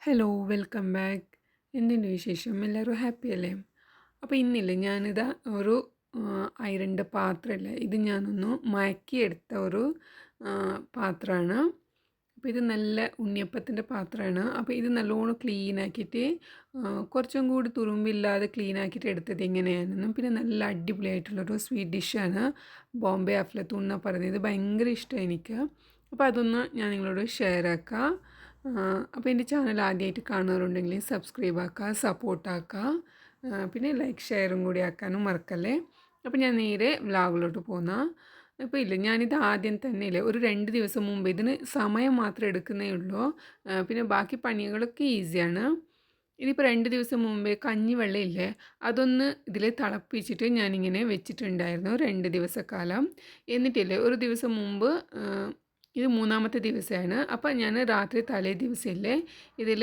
Hello welcome back. എന്തുണ്ട് വിശേഷം? എല്ലാവരും ഹാപ്പി അല്ലേ? അപ്പോൾ ഇന്നില്ലേ ഞാനിതാ ഒരു അയറിൻ്റെ പാത്രമില്ലേ, ഇത് ഞാനൊന്ന് മയക്കിയെടുത്ത ഒരു പാത്രമാണ്. അപ്പോൾ ഇത് നല്ല ഉണ്ണിയപ്പത്തിൻ്റെ പാത്രമാണ്. അപ്പോൾ ഇത് നല്ലോണം ക്ലീൻ ആക്കിയിട്ട് കുറച്ചും കൂടി തുറുമ്പില്ലാതെ ക്ലീൻ ആക്കിയിട്ട് എടുത്തത് എങ്ങനെയാണെന്നും പിന്നെ നല്ല അടിപൊളിയായിട്ടുള്ളൊരു സ്വീറ്റ് ഡിഷാണ്. ബോംബെ അഫ്ലത്തൂൺ എന്നാണ് പറയുന്നത്. ഇത് ഭയങ്കര ഇഷ്ടമാണ് എനിക്ക്. അപ്പോൾ അതൊന്ന് ഞാൻ നിങ്ങളോട് ഷെയർ ആക്കാം. അപ്പോൾ എൻ്റെ ചാനൽ ആദ്യമായിട്ട് കാണുന്നവരുണ്ടെങ്കിൽ സബ്സ്ക്രൈബ് ആക്കുക, സപ്പോർട്ടാക്കുക, പിന്നെ ലൈക്ക് ഷെയറും കൂടി ആക്കാനും മറക്കല്ലേ. അപ്പോൾ ഞാൻ നേരെ വ്ളോഗിലോട്ട് പോന്നാൽ ഇപ്പോൾ ഇല്ല, ഞാനിത് ആദ്യം തന്നെ ഇല്ലേ ഒരു 2 ദിവസം മുമ്പ്, ഇതിന് സമയം മാത്രമേ എടുക്കുന്നേ ഉള്ളൂ. പിന്നെ ബാക്കി പണികളൊക്കെ ഈസിയാണ്. ഇതിപ്പോൾ 2 ദിവസം മുമ്പേ കഞ്ഞിവെള്ളം ഇല്ലേ, അതൊന്ന് ഇതിൽ തിളപ്പിച്ചിട്ട് ഞാനിങ്ങനെ വെച്ചിട്ടുണ്ടായിരുന്നു 2 ദിവസക്കാലം. എന്നിട്ടില്ലേ ഒരു ദിവസം മുമ്പ്, ഇത് 3-ാമത്തെ ദിവസമാണ്. അപ്പം ഞാൻ രാത്രി തലേ ദിവസമില്ലേ ഇതിൽ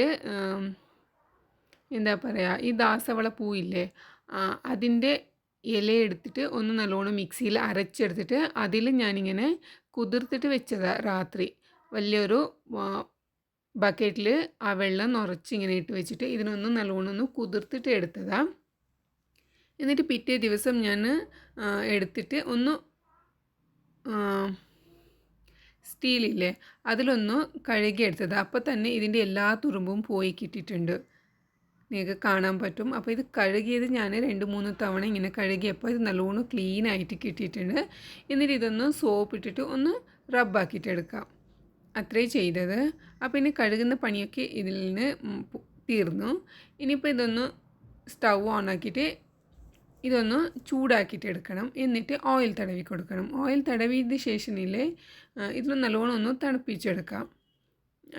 എന്താ പറയുക, ഈ ദാസവള പൂവില്ലേ, അതിൻ്റെ ഇല എടുത്തിട്ട് ഒന്ന് നല്ലോണം മിക്സിയിൽ അരച്ചെടുത്തിട്ട് അതിൽ ഞാനിങ്ങനെ കുതിർത്തിട്ട് വെച്ചതാണ് രാത്രി. വലിയൊരു ബക്കറ്റിൽ ആ വെള്ളം നിറച്ചിങ്ങനെ ഇട്ട് വെച്ചിട്ട് ഇതിനൊന്ന് നല്ലോണം ഒന്ന് കുതിർത്തിട്ട് എടുത്തതാണ്. എന്നിട്ട് പിറ്റേ ദിവസം ഞാൻ എടുത്തിട്ട് ഒന്ന് സ്റ്റീലില്ലേ അതിലൊന്ന് കഴുകിയെടുത്തത്. അപ്പോൾ തന്നെ ഇതിൻ്റെ എല്ലാ തുറുമ്പും പോയി കിട്ടിയിട്ടുണ്ട്, നിങ്ങൾക്ക് കാണാൻ പറ്റും. അപ്പോൾ ഇത് കഴുകിയത് ഞാൻ 2-3 തവണ ഇങ്ങനെ കഴുകിയപ്പോൾ ഇത് നല്ലോണം ക്ലീൻ ആയിട്ട് കിട്ടിയിട്ടുണ്ട്. എന്നിട്ട് ഇതൊന്ന് സോപ്പ് ഇട്ടിട്ട് ഒന്ന് റബ്ബാക്കിയിട്ട് എടുക്കാം, അത്രേ ചെയ്തത്. അപ്പോൾ ഇനി കഴുകുന്ന പണിയൊക്കെ ഇതിൽ നിന്ന് തീർന്നു. ഇനിയിപ്പോൾ ഇതൊന്ന് സ്റ്റൗ ഓൺ ആക്കിയിട്ട് ഇതൊന്ന് ചൂടാക്കിയിട്ട് എടുക്കണം. എന്നിട്ട് ഓയിൽ തടവി കൊടുക്കണം. ഓയിൽ തടവിയതിന് ശേഷമില്ലേ ഇതിൽ നല്ലോണം ഒന്ന് തണുപ്പിച്ചെടുക്കാം.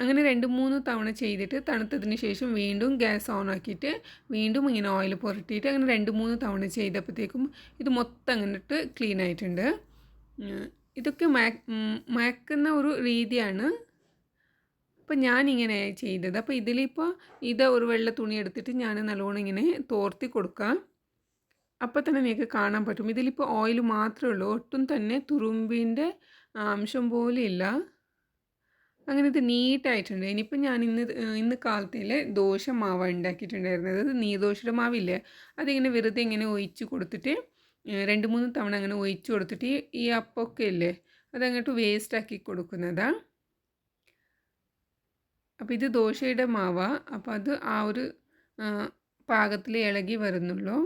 അങ്ങനെ 2-3 തവണ ചെയ്തിട്ട് തണുത്തതിന് ശേഷം വീണ്ടും ഗ്യാസ് ഓൺ ആക്കിയിട്ട് വീണ്ടും ഇങ്ങനെ ഓയിൽ പുരട്ടിയിട്ട് അങ്ങനെ 2-3 തവണ ചെയ്തപ്പോഴത്തേക്കും ഇത് മൊത്തം അങ്ങോട്ട് ക്ലീൻ ആയിട്ടുണ്ട്. ഇതൊക്കെ മയക്കുന്ന ഒരു രീതിയാണ്. അപ്പോൾ ഞാനിങ്ങനെ ചെയ്തത്. അപ്പോൾ ഇതിലിപ്പോൾ ഇത് ഒരു വെള്ള തുണി എടുത്തിട്ട് ഞാൻ നല്ലോണം ഇങ്ങനെ തോർത്തി കൊടുക്കാം. അപ്പോൾ തന്നെ നിങ്ങൾക്ക് കാണാൻ പറ്റും ഇതിലിപ്പോൾ ഓയിൽ മാത്രമേ ഉള്ളൂ, ഒട്ടും തന്നെ തുറുമ്പിൻ്റെ അംശം പോലും ഇല്ല. അങ്ങനെ ഇത് നീറ്റായിട്ടുണ്ട്. ഇനിയിപ്പോൾ ഞാൻ ഇന്ന് കാലത്തേൽ ദോശ മാവ് ഉണ്ടാക്കിയിട്ടുണ്ടായിരുന്നത്. അത് നീർദോശയുടെ മാവില്ലേ, അതിങ്ങനെ വെറുതെ ഇങ്ങനെ ഒഴിച്ച് കൊടുത്തിട്ട് 2-3 തവണ അങ്ങനെ ഒഴിച്ച് കൊടുത്തിട്ട് ഈ അപ്പമൊക്കെ ഇല്ലേ അതങ്ങോട്ട് വേസ്റ്റാക്കി കൊടുക്കുന്നതാണ്. അപ്പോൾ ഇത് ദോശയുടെ മാവാണ്. അപ്പോൾ അത് ആ ഒരു പാകത്തിൽ ഇളകി വരുന്നുള്ളൂ.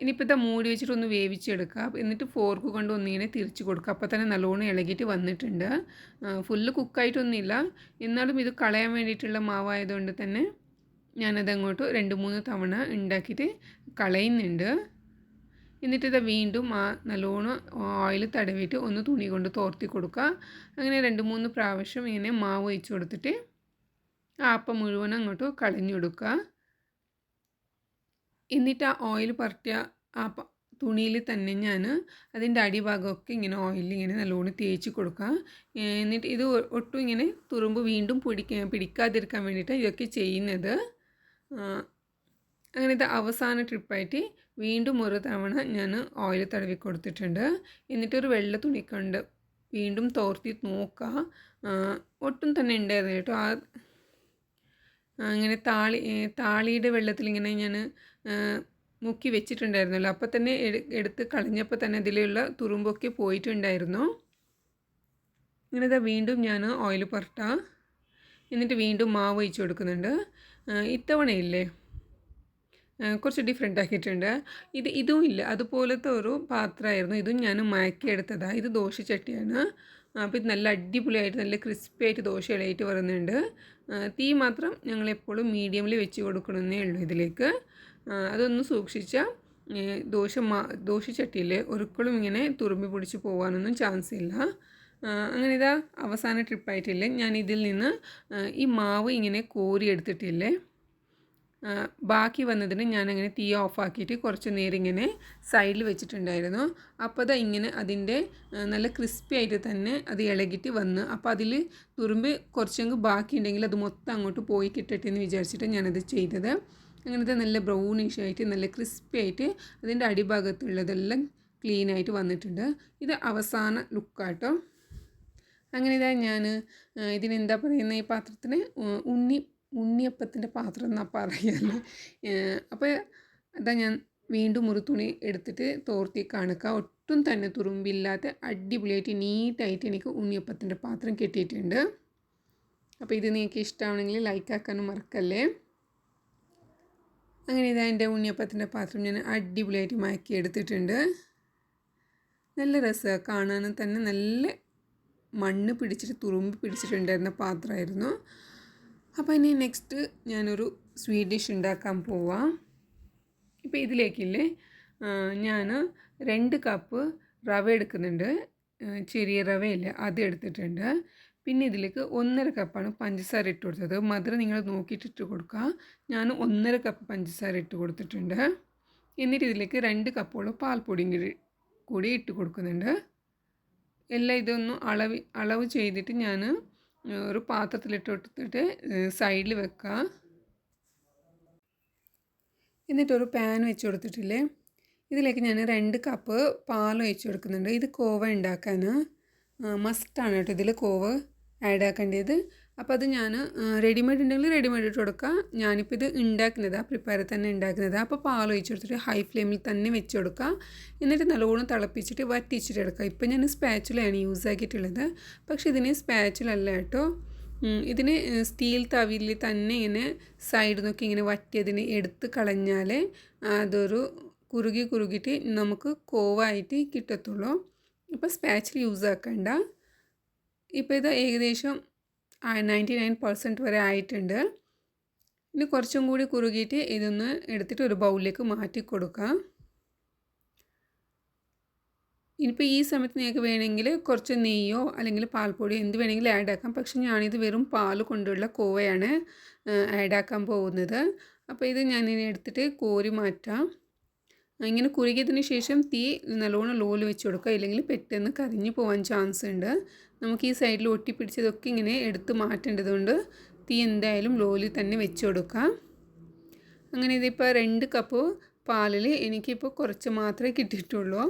ഇനിയിപ്പോൾ ഇത് മൂടി വെച്ചിട്ട് ഒന്ന് വേവിച്ചെടുക്കുക. എന്നിട്ട് ഫോർക്ക് കൊണ്ട് ഒന്നിങ്ങനെ തിരിച്ച് കൊടുക്കുക. അപ്പോൾ തന്നെ നല്ലോണം ഇളകിയിട്ട് വന്നിട്ടുണ്ട്. ഫുള്ള് കുക്കായിട്ടൊന്നുമില്ല, എന്നാലും ഇത് കളയാൻ വേണ്ടിയിട്ടുള്ള മാവായതുകൊണ്ട് തന്നെ ഞാനതങ്ങോട്ട് 2-3 തവണ ഉണ്ടാക്കിയിട്ട് കളയുന്നുണ്ട്. എന്നിട്ടിത് വീണ്ടും നല്ലോണം ഓയിൽ തടവിയിട്ട് ഒന്ന് തുണി കൊണ്ട് തോർത്തി കൊടുക്കുക. അങ്ങനെ 2-3 പ്രാവശ്യം ഇങ്ങനെ മാവ് ഒഴിച്ച് കൊടുത്തിട്ട് ആ അപ്പം മുഴുവൻ അങ്ങോട്ട് കളഞ്ഞു കൊടുക്കുക. എന്നിട്ട് ആ ഓയിൽ പുരട്ടിയ ആ തുണിയിൽ തന്നെ ഞാൻ അതിൻ്റെ അടിഭാഗമൊക്കെ ഇങ്ങനെ ഓയിലിൽ ഇങ്ങനെ നല്ലോണം തേച്ച് കൊടുക്കുക. എന്നിട്ട് ഇത് ഒട്ടും ഇങ്ങനെ തുറുമ്പ് വീണ്ടും പിടിക്കാതിരിക്കാൻ വേണ്ടിയിട്ട് ഇതൊക്കെ ചെയ്യുന്നത്. അങ്ങനെ ഇത് അവസാന ട്രിപ്പായിട്ട് വീണ്ടും ഒരു തവണ ഞാൻ ഓയിൽ തടവി കൊടുത്തിട്ടുണ്ട്. എന്നിട്ടൊരു വെള്ള തുണി കൊണ്ട് വീണ്ടും തോർത്തി നോക്കുക. ഒട്ടും തന്നെ ഉണ്ടായിരുന്നു കേട്ടോ. അങ്ങനെ താളിയുടെ വെള്ളത്തിൽ ഇങ്ങനെ ഞാൻ മുക്കി വെച്ചിട്ടുണ്ടായിരുന്നല്ലോ, അപ്പോൾ തന്നെ എടുത്ത് കളഞ്ഞപ്പോൾ തന്നെ അതിലുള്ള തുറുമ്പൊക്കെ പോയിട്ടുണ്ടായിരുന്നു. ഇങ്ങനെ ഇതാ വീണ്ടും ഞാൻ ഓയിൽ പുരട്ടാം. എന്നിട്ട് വീണ്ടും മാവ് ഒഴിച്ച് കൊടുക്കുന്നുണ്ട്. ഇത്തവണയില്ലേ കുറച്ച് ഡിഫറെൻ്റ് ആക്കിയിട്ടുണ്ട്. ഇതും ഇല്ല അതുപോലത്തെ ഒരു പാത്രമായിരുന്നു. ഇതും ഞാൻ മയക്കിയെടുത്തതാണ്. ഇത് ദോശച്ചട്ടിയാണ്. അപ്പോൾ ഇത് നല്ല അടിപൊളിയായിട്ട് നല്ല ക്രിസ്പി ആയിട്ട് ദോശ ഇളയിട്ട് വരുന്നുണ്ട്. തീ മാത്രം ഞങ്ങളെപ്പോഴും മീഡിയമിൽ വെച്ച് കൊടുക്കണമെന്നേ ഉള്ളൂ ഇതിലേക്ക്. അതൊന്ന് സൂക്ഷിച്ചാൽ ദോശച്ചട്ടിയിൽ ഒരിക്കലും ഇങ്ങനെ തുറുമ്പി പിടിച്ച് പോകാനൊന്നും ചാൻസ് ഇല്ല. അങ്ങനെ ഇതാ അവസാന ട്രിപ്പായിട്ടില്ലേ ഞാൻ ഇതിൽ നിന്ന് ഈ മാവ് ഇങ്ങനെ കോരി എടുത്തിട്ടില്ലേ, ബാക്കി വന്നതിന് ഞാനങ്ങനെ തീ ഓഫാക്കിയിട്ട് കുറച്ച് നേരം ഇങ്ങനെ സൈഡിൽ വെച്ചിട്ടുണ്ടായിരുന്നു. അപ്പോൾ അത് ഇങ്ങനെ അതിൻ്റെ നല്ല ക്രിസ്പി ആയിട്ട് തന്നെ അത് ഇളകിയിട്ട് വന്ന്, അപ്പോൾ അതിൽ തുറുമ്പ് കുറച്ചെങ്കിലും ബാക്കി ഉണ്ടെങ്കിൽ അത് മൊത്തം അങ്ങോട്ട് പോയി കിട്ടട്ടെ എന്ന് വിചാരിച്ചിട്ട് ഞാനത് ചെയ്തത്. അങ്ങനത്തെ നല്ല ബ്രൗണിഷ് ആയിട്ട് നല്ല ക്രിസ്പി ആയിട്ട് അതിൻ്റെ അടിഭാഗത്തുള്ളതെല്ലാം ക്ലീനായിട്ട് വന്നിട്ടുണ്ട്. ഇത് അവസാന ലുക്കാട്ടോ. അങ്ങനെ ഇതാ ഞാൻ ഇതിനെന്താ പറയുന്നത് ഈ പാത്രത്തിന് ഉണ്ണിയപ്പത്തിൻ്റെ പാത്രം എന്നാ പറയുന്നത്. അപ്പോൾ അതാ ഞാൻ വീണ്ടും ഒരു തുണി എടുത്തിട്ട് തോർത്തി കാണിക്കുക. ഒട്ടും തന്നെ തുറുമ്പില്ലാത്ത അടിപൊളിയായിട്ട് നീറ്റായിട്ട് എനിക്ക് ഉണ്ണിയപ്പത്തിൻ്റെ പാത്രം കിട്ടിയിട്ടുണ്ട്. അപ്പോൾ ഇത് നിങ്ങൾക്ക് ഇഷ്ടമാണെങ്കിൽ ലൈക്ക് ആക്കാനും മറക്കല്ലേ. അങ്ങനെ ഇതാ എൻ്റെ ഉണ്ണിയപ്പത്തിൻ്റെ പാത്രം ഞാൻ അടിപൊളിയായിട്ട് മയക്കി എടുത്തിട്ടുണ്ട്. നല്ല രസമാണ് കാണാനും തന്നെ. നല്ല മണ്ണ് പിടിച്ചിട്ട് തുറുമ്പ് പിടിച്ചിട്ടുണ്ടായിരുന്ന പാത്രമായിരുന്നു. അപ്പോൾ ഇനി നെക്സ്റ്റ് ഞാനൊരു സ്വീറ്റ് ഡിഷ് ഉണ്ടാക്കാൻ പോവാം. ഇപ്പോൾ ഇതിലേക്കില്ലേ ഞാൻ 2 കപ്പ് റവ എടുക്കുന്നുണ്ട്. ചെറിയ റവയില്ലേ അത് എടുത്തിട്ടുണ്ട്. പിന്നെ ഇതിലേക്ക് 1.5 കപ്പാണ് പഞ്ചസാര ഇട്ട് കൊടുത്തത്. മധുരം നിങ്ങൾ നോക്കിയിട്ട് ഇട്ട് കൊടുക്കുക. ഞാൻ 1.5 കപ്പ് പഞ്ചസാര ഇട്ട് കൊടുത്തിട്ടുണ്ട്. എന്നിട്ട് ഇതിലേക്ക് 2 കപ്പോളം പാൽപ്പൊടിയും കൂടി ഇട്ട് കൊടുക്കുന്നുണ്ട്. എല്ലാം ഇതൊന്ന് അളവ് ചെയ്തിട്ട് ഞാൻ ഒരു പാത്രത്തിലിട്ട് കൊടുത്തിട്ട് സൈഡിൽ വെക്കുക. എന്നിട്ടൊരു പാൻ വെച്ച് കൊടുത്തിട്ടില്ലേ ഇതിലേക്ക് ഞാൻ 2 കപ്പ് പാൽ ഒഴിച്ച് കൊടുക്കുന്നുണ്ട്. ഇത് കോവ ഉണ്ടാക്കാൻ മസ്റ്റാണ് കേട്ടോ ഇതിൽ കോവ ആഡ് ആക്കേണ്ടത്. അപ്പോൾ അത് ഞാൻ റെഡിമെയ്ഡ് ഉണ്ടെങ്കിൽ റെഡിമെയ്ഡ് ഇട്ട് കൊടുക്കുക. ഞാനിപ്പോൾ ഇത് ഉണ്ടാക്കുന്നതാണ്, പ്രിപ്പയർ തന്നെ ഉണ്ടാക്കുന്നതാണ്. അപ്പോൾ പാൽ ഒഴിച്ച് കൊടുത്തിട്ട് ഹൈ ഫ്ലെയിമിൽ തന്നെ വെച്ച് കൊടുക്കുക. എന്നിട്ട് നല്ലോണം തിളപ്പിച്ചിട്ട് വറ്റിച്ചിട്ട് എടുക്കുക. ഇപ്പം ഞാൻ സ്പാച്ചുലയാണ് യൂസ് ആക്കിയിട്ടുള്ളത്. പക്ഷേ ഇതിന് സ്പാച്ചുലല്ല കേട്ടോ. ഇതിന് സ്റ്റീൽ തവിയിൽ തന്നെ ഇങ്ങനെ സൈഡിൽ നിന്നൊക്കെ ഇങ്ങനെ വറ്റിയതിന് എടുത്ത് കളഞ്ഞാൽ അതൊരു കുറുകിയിട്ട് നമുക്ക് കോവായിട്ട് കിട്ടത്തുള്ളൂ. ഇപ്പോൾ സ്പാച്ചിൽ യൂസ് ആക്കണ്ട. ഇപ്പോൾ ഇത് ഏകദേശം 99% വരെ ആയിട്ടുണ്ട്. ഇനി കുറച്ചും കൂടി കുറുകിയിട്ട് ഇതൊന്ന് എടുത്തിട്ട് ഒരു ബൗളിലേക്ക് മാറ്റി കൊടുക്കാം. ഇനിയിപ്പോൾ ഈ സമയത്ത് നിങ്ങൾക്ക് വേണമെങ്കിൽ കുറച്ച് നെയ്യോ അല്ലെങ്കിൽ പാൽപ്പൊടിയോ എന്ത് വേണമെങ്കിലും ആഡ് ആക്കാം. പക്ഷെ ഞാനിത് വെറും പാൽ കൊണ്ടുള്ള കോവയാണ് ആഡ് ആക്കാൻ പോകുന്നത്. അപ്പോൾ ഇത് ഞാനിനി എടുത്തിട്ട് കോരി മാറ്റാം. ഇങ്ങനെ കുറുകിയതിന് ശേഷം തീ നല്ലോണം ലോയിൽ വെച്ച് കൊടുക്കുക. ഇല്ലെങ്കിൽ പെട്ടെന്ന് കരിഞ്ഞു പോകാൻ ചാൻസ് ഉണ്ട്. നമുക്ക് ഈ സൈഡിൽ ഒട്ടിപ്പിടിച്ചതൊക്കെ ഇങ്ങനെ എടുത്ത് മാറ്റേണ്ടതുകൊണ്ട് തീ എന്തായാലും ലോയിൽ തന്നെ വെച്ച് കൊടുക്കുക. അങ്ങനെ ഇതിപ്പോൾ 2 കപ്പ് പാലിൽ എനിക്കിപ്പോൾ കുറച്ച് മാത്രമേ കിട്ടിയിട്ടുള്ളൂ.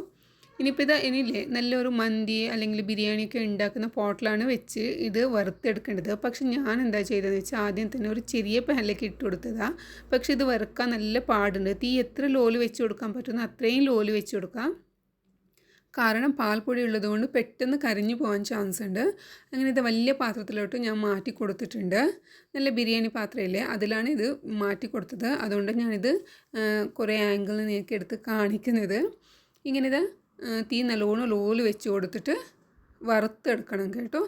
ഇനിയിപ്പോൾ ഇനിയില്ലേ നല്ലൊരു മന്തി അല്ലെങ്കിൽ ബിരിയാണിയൊക്കെ ഉണ്ടാക്കുന്ന പോട്ടിലാണ് വെച്ച് ഇത് വറുത്തെടുക്കേണ്ടത്. പക്ഷെ ഞാൻ എന്താ ചെയ്തതെന്ന് വെച്ചാൽ ആദ്യം തന്നെ ഒരു ചെറിയ പാനിലേക്ക് ഇട്ട് കൊടുത്തതാണ്. പക്ഷെ ഇത് വറുക്കാൻ നല്ല പാടുണ്ട്. തീ എത്ര ലോല് വെച്ച് കൊടുക്കാൻ പറ്റുന്നോ അത്രയും ലോല് വെച്ച് കൊടുക്കാം. കാരണം പാൽപ്പൊടി ഉള്ളതുകൊണ്ട് പെട്ടെന്ന് കരിഞ്ഞു പോകാൻ ചാൻസ് ഉണ്ട്. അങ്ങനെ ഇത് വലിയ പാത്രത്തിലോട്ട് ഞാൻ മാറ്റി കൊടുത്തിട്ടുണ്ട്. നല്ല ബിരിയാണി പാത്രമില്ലേ അതിലാണ് ഇത് മാറ്റി കൊടുത്തത്. അതുകൊണ്ട് ഞാനിത് കുറേ ആംഗിളിൽ നിങ്ങൾക്ക് എടുത്ത് കാണിക്കുന്നത്. ഇങ്ങനെ ഇത് തീ നല്ലോണം ലോല് വെച്ച് കൊടുത്തിട്ട് വറുത്തെടുക്കണം കേട്ടോ.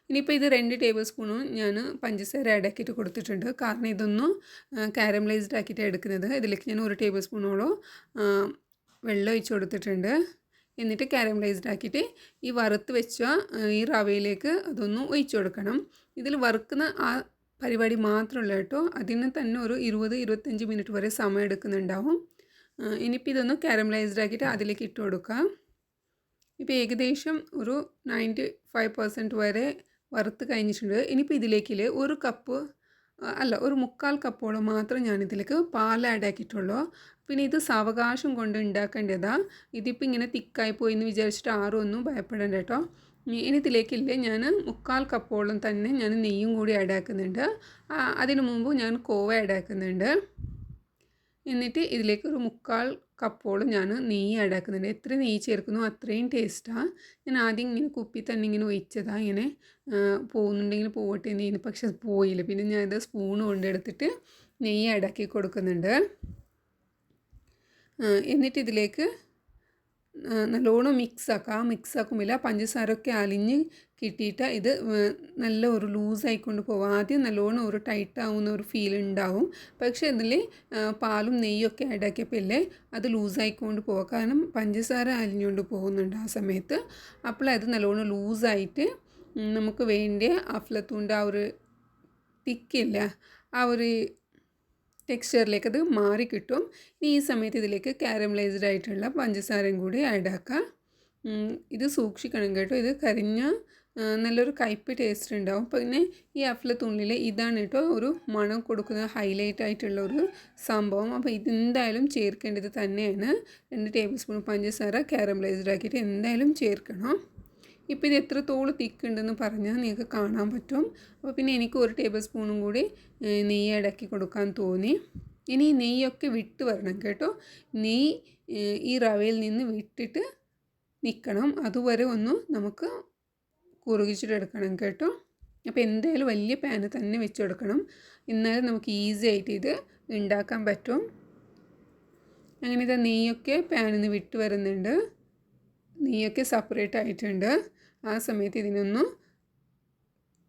ഇനിയിപ്പോൾ ഇത് 2 ടേബിൾ സ്പൂണും ഞാൻ പഞ്ചസാര ആഡ് ആക്കിയിട്ട് കൊടുത്തിട്ടുണ്ട്. കാരണം ഇതൊന്നും കാരമലൈസ്ഡ് ആക്കിയിട്ട് എടുക്കുന്നത്. ഇതിലേക്ക് ഞാൻ 1 ടേബിൾ സ്പൂണോളം വെള്ളം ഒഴിച്ച് കൊടുത്തിട്ടുണ്ട്. എന്നിട്ട് കാരമലൈസ്ഡ് ആക്കിയിട്ട് ഈ വറുത്ത് വെച്ച ഈ റവയിലേക്ക് അതൊന്നും ഒഴിച്ച് കൊടുക്കണം. ഇതിൽ വറുക്കുന്ന ആ പരിപാടി മാത്രമല്ല കേട്ടോ. അതിന് തന്നെ ഒരു 20-25 മിനിറ്റ് വരെ സമയം എടുക്കുന്നുണ്ടാവും. ഇനിയിപ്പോൾ ഇതൊന്ന് കാരമലൈസ്ഡ് ആക്കിയിട്ട് അതിലേക്ക് ഇട്ട് കൊടുക്കാം. ഇപ്പോൾ ഏകദേശം ഒരു 95% വരെ വറുത്ത് കഴിഞ്ഞിട്ടുണ്ട്. ഇനിയിപ്പോൾ ഇതിലേക്ക് ഒരു കപ്പ് അല്ല ഒരു 3/4 കപ്പോളം മാത്രം ഞാനിതിലേക്ക് പാൽ ആഡ് ആക്കിയിട്ടുള്ളൂ. പിന്നെ ഇത് സാവകാശം കൊണ്ട് ഉണ്ടാക്കേണ്ടതാണ്. ഇതിപ്പോൾ ഇങ്ങനെ തിക്കായി പോയി എന്ന് വിചാരിച്ചിട്ട് ആരും ഒന്നും ഭയപ്പെടേണ്ട കേട്ടോ. ഇനി ഇതിലേക്കില്ലേ ഞാൻ 3/4 കപ്പോളം തന്നെ ഞാൻ നെയ്യും കൂടി ആഡ് ആക്കുന്നുണ്ട്. അതിനു മുമ്പ് ഞാൻ കോവ ആഡ് ആക്കുന്നുണ്ട്. എന്നിട്ട് ഇതിലേക്ക് ഒരു 3/4 കപ്പോളം ഞാൻ നെയ്യ് ആഡ് ആക്കുന്നുണ്ട്. എത്ര നെയ്യ് ചേർക്കുന്നോ അത്രയും ടേസ്റ്റാണ്. ഞാൻ ആദ്യം ഇങ്ങനെ കുപ്പി തന്നെ ഇങ്ങനെ ഒഴിച്ചതാണ്. ഇങ്ങനെ പോകുന്നുണ്ടെങ്കിൽ പോകട്ടെ നെയ്യ്, പക്ഷെ പോയില്ല. പിന്നെ ഞാനിത് സ്പൂൺ കൊണ്ടെടുത്തിട്ട് നെയ്യ് ആഡ് ആക്കി കൊടുക്കുന്നുണ്ട്. എന്നിട്ട് ഇതിലേക്ക് നല്ലോണം മിക്സാക്കുമില്ല പഞ്ചസാരയൊക്കെ അലിഞ്ഞ് കിട്ടിയിട്ട് ഇത് നല്ല ഒരു ലൂസായിക്കൊണ്ട് പോകും. ആദ്യം നല്ലോണം ഒരു ടൈറ്റ് ആവുന്ന ഒരു ഫീൽ ഉണ്ടാവും. പക്ഷേ ഇതിൽ പാലും നെയ്യൊക്കെ ആഡ് ആക്കിയപ്പോൾ ഇല്ലേ അത് ലൂസായിക്കൊണ്ട് പോവുക. കാരണം പഞ്ചസാര അലിഞ്ഞുകൊണ്ട് പോകുന്നുണ്ട് ആ സമയത്ത്. അപ്പോൾ അത് നല്ലോണം ലൂസായിട്ട് നമുക്ക് വേണ്ടിയ അഫ്ലത്തൂൻ്റെ ആ ഒരു തിക്കില്ല ആ ഒരു ടെക്സ്ചറിലേക്ക് അത് മാറി കിട്ടും. ഇനി ഈ സമയത്ത് ഇതിലേക്ക് കാരമലൈസ്ഡ് ആയിട്ടുള്ള പഞ്ചസാരയും കൂടി ആഡ് ആക്കുക. ഇത് സൂക്ഷിക്കണം കേട്ടോ. ഇത് കരിഞ്ഞ നല്ലൊരു കയ്പ്പ് ടേസ്റ്റ് ഉണ്ടാവും. പിന്നെ ഈ അഫ്ലത്തൂണിൽ ഇതാണ് കേട്ടോ ഒരു മണം കൊടുക്കുന്ന ഹൈലൈറ്റ് ആയിട്ടുള്ള ഒരു സംഭവം. അപ്പോൾ ഇതെന്തായാലും ചേർക്കേണ്ടത് തന്നെയാണ്. 2 ടേബിൾ സ്പൂൺ പഞ്ചസാര കാരമലൈസ്ഡ് ആക്കിയിട്ട് എന്തായാലും ചേർക്കണം. ഇപ്പോൾ ഇത് എത്രത്തോളം തിക്കുണ്ടെന്ന് പറഞ്ഞാൽ നിങ്ങൾക്ക് കാണാൻ പറ്റും. അപ്പോൾ പിന്നെ എനിക്ക് 1 ടേബിൾ സ്പൂണും കൂടി നെയ്യ് ഇടയ്ക്ക് കൊടുക്കാൻ തോന്നി. ഇനി ഈ നെയ്യൊക്കെ വിട്ട് വരണം കേട്ടോ. നെയ്യ് ഈ റവയിൽ നിന്ന് വിട്ടിട്ട് നിൽക്കണം. അതുവരെ ഒന്ന് നമുക്ക് കുറുകിച്ചിട്ടെടുക്കണം കേട്ടോ. അപ്പോൾ എന്തായാലും വലിയ പാന് തന്നെ വെച്ച് കൊടുക്കണം. എന്നാലും നമുക്ക് ഈസി ആയിട്ട് ഇത് ഉണ്ടാക്കാൻ പറ്റും. അങ്ങനെ ഇത് നെയ്യൊക്കെ പാനിൽ നിന്ന് വിട്ട് വരുന്നുണ്ട്. നെയ്യൊക്കെ സെപ്പറേറ്റ് ആയിട്ടുണ്ട്. ആ സമയത്ത് ഇതിനൊന്ന്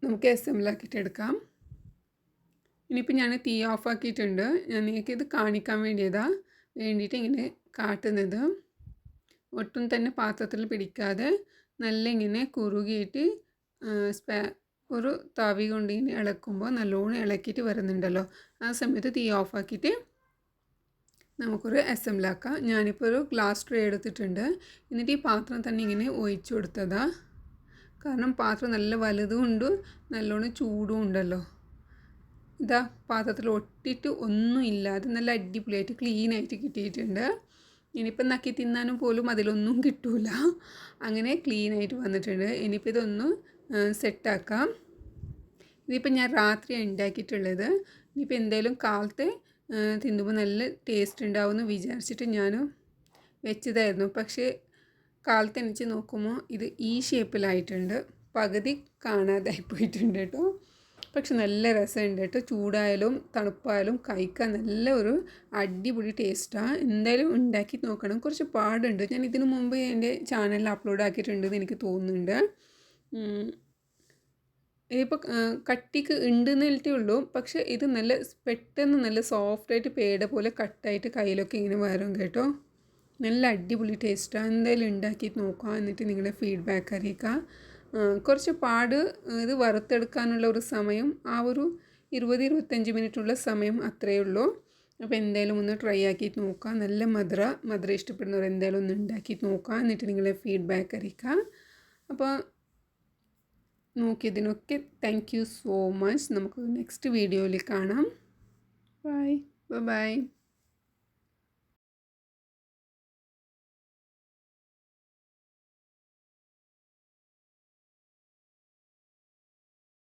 നമുക്ക് അസംബിളാക്കിയിട്ട് എടുക്കാം. ഇനിയിപ്പോൾ ഞാൻ തീ ഓഫാക്കിയിട്ടുണ്ട്. ഞാൻ നിങ്ങൾക്ക് ഇത് കാണിക്കാൻ വേണ്ടിയിട്ട് ഇങ്ങനെ കാട്ടുന്നത്. ഒട്ടും തന്നെ പാത്രത്തിൽ പിടിക്കാതെ നല്ല ഇങ്ങനെ കുറുകിയിട്ട് ഒരു തവി കൊണ്ട് ഇങ്ങനെ ഇളക്കുമ്പോൾ നല്ലോണം ഇളക്കിയിട്ട് വരുന്നുണ്ടല്ലോ. ആ സമയത്ത് തീ ഓഫാക്കിയിട്ട് നമുക്കൊരു അസംബിളാക്കാം. ഞാനിപ്പോൾ ഒരു ഗ്ലാസ് ട്രേ എടുത്തിട്ടുണ്ട്. എന്നിട്ട് ഈ പാത്രം തന്നെ ഇങ്ങനെ ഒഴിച്ചു കൊടുത്തതാണ്. കാരണം പാത്രം നല്ല വലുതുമുണ്ട്, നല്ലോണം ചൂടും ഉണ്ടല്ലോ. ഇതാ പാത്രത്തിൽ ഒട്ടിയിട്ട് ഒന്നും ഇല്ലാതെ നല്ല അടിപൊളിയായിട്ട് ക്ലീനായിട്ട് കിട്ടിയിട്ടുണ്ട്. ഇനിയിപ്പോൾ നക്കി തിന്നാനും പോലും അതിലൊന്നും കിട്ടില്ല. അങ്ങനെ ക്ലീനായിട്ട് വന്നിട്ടുണ്ട്. ഇനിയിപ്പോൾ ഇതൊന്ന് സെറ്റാക്കാം. ഇതിപ്പോൾ ഞാൻ രാത്രിയാണ് ഉണ്ടാക്കിയിട്ടുള്ളത്. ഇനിയിപ്പോൾ എന്തായാലും കാലത്തെ തിന്നുമ്പോൾ നല്ല ടേസ്റ്റ് ഉണ്ടാവുമെന്ന് വിചാരിച്ചിട്ട് ഞാൻ വെച്ചതായിരുന്നു. പക്ഷേ കാലത്ത് എണീച്ച് നോക്കുമ്പോൾ ഇത് ഈ ഷേപ്പിലായിട്ടുണ്ട്. പകുതി കാണാതായി പോയിട്ടുണ്ട് കേട്ടോ. പക്ഷെ നല്ല രസമുണ്ട് കേട്ടോ. ചൂടായാലും തണുപ്പായാലും കഴിക്കാൻ നല്ല ഒരു അടിപൊളി ടേസ്റ്റാണ്. എന്തായാലും ഉണ്ടാക്കി നോക്കണം. കുറച്ച് പാടുണ്ട്. ഞാൻ ഇതിനു മുമ്പ് എൻ്റെ ചാനലിൽ അപ്ലോഡ് ആക്കിയിട്ടുണ്ടെന്ന് എനിക്ക് തോന്നുന്നുണ്ട്. ഇതിപ്പോൾ കട്ടിക്ക് ഉണ്ടെന്നിട്ടേ ഉള്ളൂ. പക്ഷേ ഇത് നല്ല പെട്ടെന്ന് നല്ല സോഫ്റ്റായിട്ട് പേട പോലെ കട്ടായിട്ട് കയ്യിലൊക്കെ ഇങ്ങനെ വരും കേട്ടോ. നല്ല അടിപൊളി ടേസ്റ്റാണ്. എന്തായാലും ഉണ്ടാക്കിയിട്ട് നോക്കുക. എന്നിട്ട് നിങ്ങളുടെ ഫീഡ്ബാക്ക് അറിയിക്കുക. കുറച്ച് പാട് ഇത് വറുത്തെടുക്കാനുള്ള ഒരു സമയം ആ ഒരു 20-25 മിനിറ്റുള്ള സമയം അത്രയേ ഉള്ളൂ. അപ്പോൾ എന്തായാലും ഒന്ന് ട്രൈ ആക്കിയിട്ട് നോക്കുക. നല്ല മധുര ഇഷ്ടപ്പെടുന്നവർ എന്തായാലും ഒന്ന് ഉണ്ടാക്കിയിട്ട് നോക്കുക. എന്നിട്ട് നിങ്ങളുടെ ഫീഡ്ബാക്ക് അറിയിക്കുക. അപ്പോൾ നോക്കിയതിനൊക്കെ താങ്ക് യു സോ മച്ച്. നമുക്ക് നെക്സ്റ്റ് വീഡിയോയിൽ കാണാം. ബൈ.